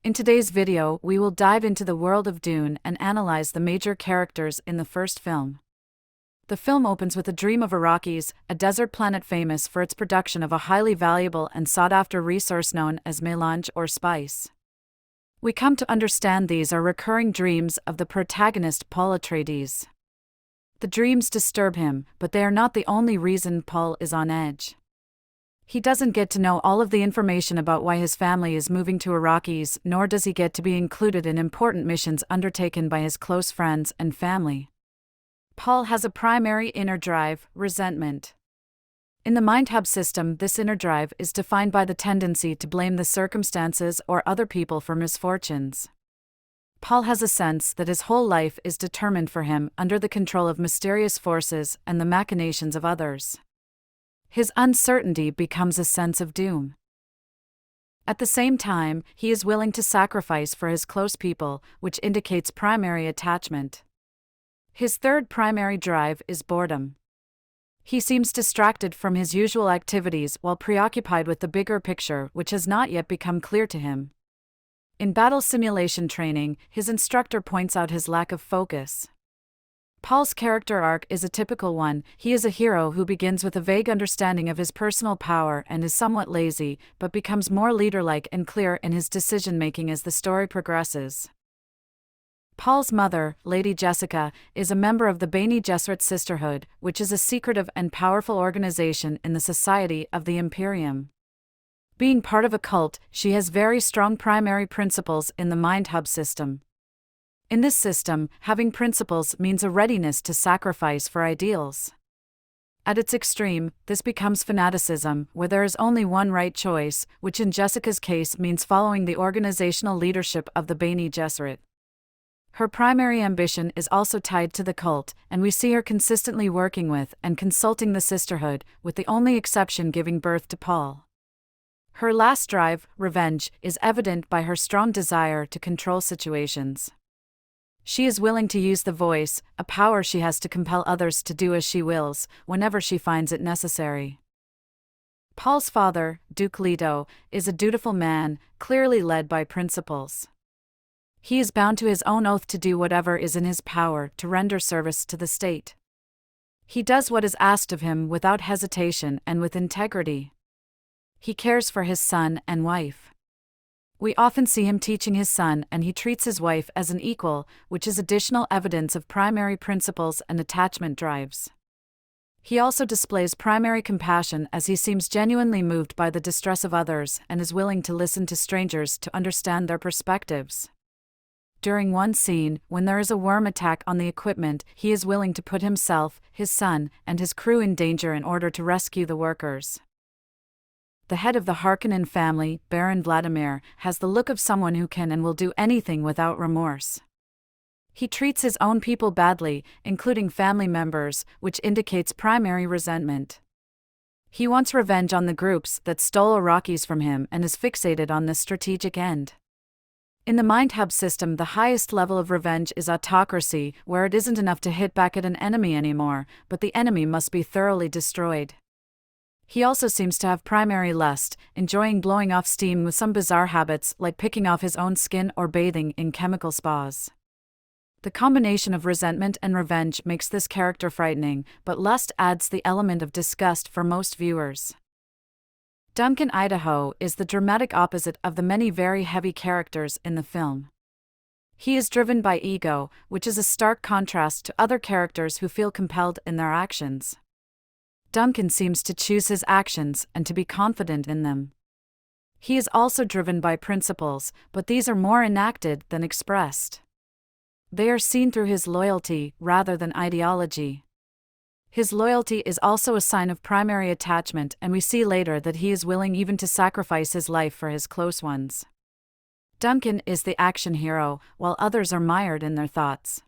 In today's video, we will dive into the world of Dune and analyze the major characters in the first film. The film opens with a dream of Arrakis, a desert planet famous for its production of a highly valuable and sought-after resource known as melange or spice. We come to understand these are recurring dreams of the protagonist Paul Atreides. The dreams disturb him, but they are not the only reason Paul is on edge. He doesn't get to know all of the information about why his family is moving to Arrakis, nor does he get to be included in important missions undertaken by his close friends and family. Paul has a primary inner drive, resentment. In the MindHub system, this inner drive is defined by the tendency to blame the circumstances or other people for misfortunes. Paul has a sense that his whole life is determined for him under the control of mysterious forces and the machinations of others. His uncertainty becomes a sense of doom. At the same time, he is willing to sacrifice for his close people, which indicates primary attachment. His third primary drive is boredom. He seems distracted from his usual activities while preoccupied with the bigger picture, which has not yet become clear to him. In battle simulation training, his instructor points out his lack of focus. Paul's character arc is a typical one. He is a hero who begins with a vague understanding of his personal power and is somewhat lazy, but becomes more leader-like and clear in his decision-making as the story progresses. Paul's mother, Lady Jessica, is a member of the Bene Gesserit Sisterhood, which is a secretive and powerful organization in the Society of the Imperium. Being part of a cult, she has very strong primary principles in the MindHub system. In this system, having principles means a readiness to sacrifice for ideals. At its extreme, this becomes fanaticism, where there is only one right choice, which in Jessica's case means following the organizational leadership of the Bene Gesserit. Her primary ambition is also tied to the cult, and we see her consistently working with and consulting the sisterhood, with the only exception giving birth to Paul. Her last drive, revenge, is evident by her strong desire to control situations. She is willing to use the voice, a power she has to compel others to do as she wills, whenever she finds it necessary. Paul's father, Duke Leto, is a dutiful man, clearly led by principles. He is bound to his own oath to do whatever is in his power to render service to the state. He does what is asked of him without hesitation and with integrity. He cares for his son and wife. We often see him teaching his son, and he treats his wife as an equal, which is additional evidence of primary principles and attachment drives. He also displays primary compassion as he seems genuinely moved by the distress of others and is willing to listen to strangers to understand their perspectives. During one scene, when there is a worm attack on the equipment, he is willing to put himself, his son, and his crew in danger in order to rescue the workers. The head of the Harkonnen family, Baron Vladimir, has the look of someone who can and will do anything without remorse. He treats his own people badly, including family members, which indicates primary resentment. He wants revenge on the groups that stole Arrakis from him and is fixated on this strategic end. In the MindHub system, the highest level of revenge is autocracy, where it isn't enough to hit back at an enemy anymore, but the enemy must be thoroughly destroyed. He also seems to have primary lust, enjoying blowing off steam with some bizarre habits like picking off his own skin or bathing in chemical spas. The combination of resentment and revenge makes this character frightening, but lust adds the element of disgust for most viewers. Duncan Idaho is the dramatic opposite of the many very heavy characters in the film. He is driven by ego, which is a stark contrast to other characters who feel compelled in their actions. Duncan seems to choose his actions and to be confident in them. He is also driven by principles, but these are more enacted than expressed. They are seen through his loyalty rather than ideology. His loyalty is also a sign of primary attachment, and we see later that he is willing even to sacrifice his life for his close ones. Duncan is the action hero, while others are mired in their thoughts.